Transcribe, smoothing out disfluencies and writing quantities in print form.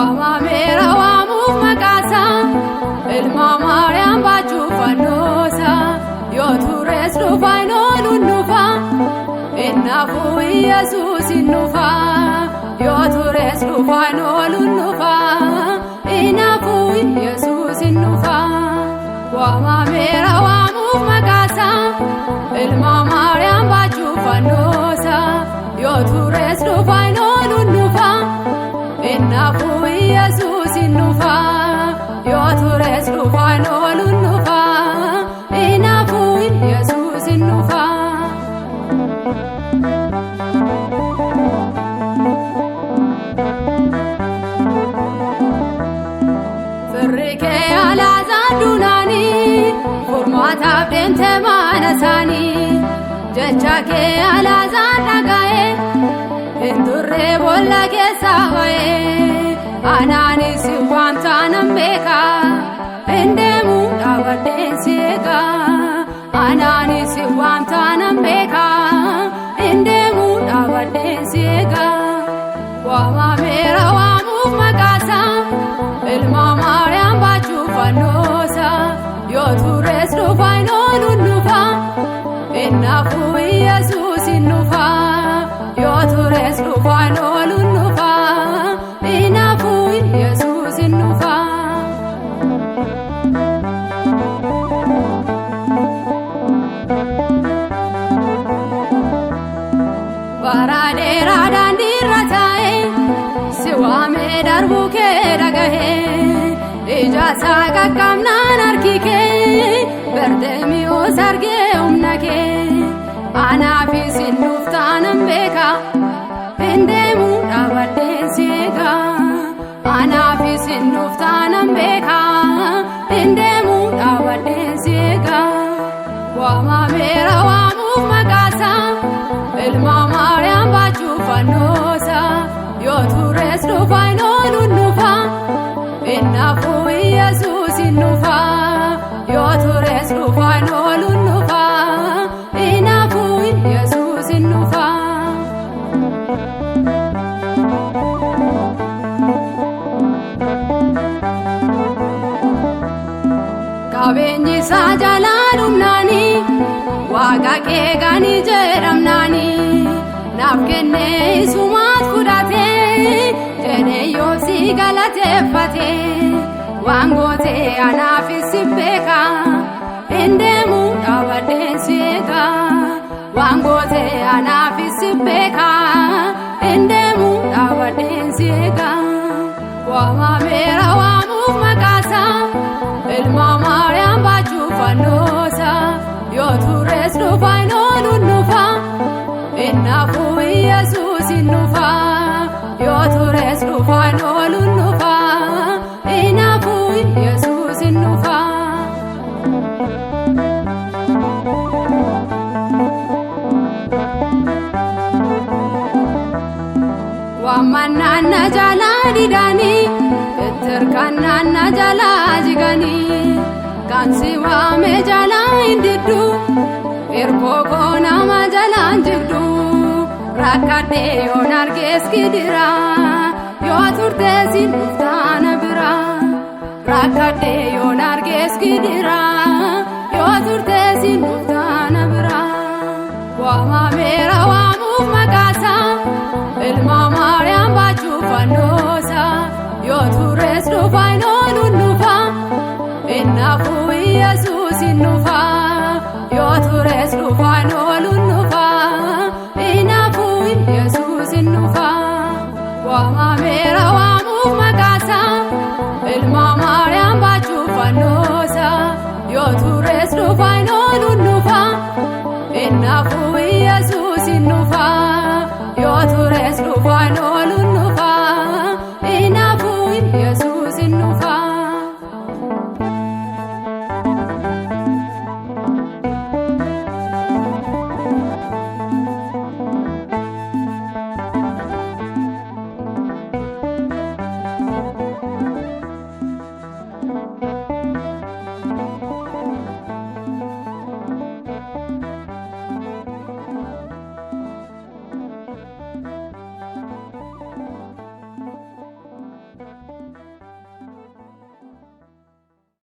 Wamamera wamu makasa Ilma Mariam bachu fanosa Yotures rufaino lunufa Innafu Jesus innufa Yotures rufaino lunufa Innafu Jesus innufa Wamamera wamu makasa Ilma Mariam bachu fanosa Yotures rufaino lunufa Innafu Jesus innufa Yotures rufaino lunufa Innafu Jesus innufa Firrike ala zadunani Furmata bente manasani Jechake ala zadagae Indurre bolla ke sawae Anani si wanta nambeka Endemu dawade siega Anani si wanta nambeka Endemu dawade siega Wamamera wamu makasa Ilma Mariam bachu fanosa Yotures rufaino lunufa Innafu Jesus innufa Yotures rufaino lunufa Innafu Jesus innufa Baradera dandira tae Siwame darbuke dagahe Ijasa kakamnan arkike Berdemi o sarge umnake Anafi sinnuftanam beka Endemu dawade siega Anafi sinnuftanam beka Endemu dawade siega Wamamera wamu makasa Ilma Mariam bachu fanosa Yotures rufaino lunufa Innafu Jesus innufa Yotures rufaino lunufa Innafu Jesus innufa Kabenyi sajalanum nani Waga ke gani jeramnani Nafkenne isumat kudate Jene yosi galate fate Wangote anafisi beka Endemu dawade siega Wangote anafisi beka Endemu dawade siega Wamamera wamu makasa Ilma Mariam bachu fanosa Yotures rufaino lunufa Innafu Jesus innufa Yotures rufaino lunufa Innafu Jesus innufa Wamanana jala didani Terkanana jala jigani Kansi wame jala indidu Irkoko nama jala jigdu Rakade onarges kidira Yoturte sinuftana bira Rakade onarges kidira Yoturte sinuftana bira Wamamera wamu makasa Ilma Mariam bachu fanosa Yotures rufaino lunufa Innafu Jesus innufa Yotures rufaino lunufa Innafu Jesus innufa Wamamera wamu makasa Ilma Mariam bachu fanosa Yotures rufaino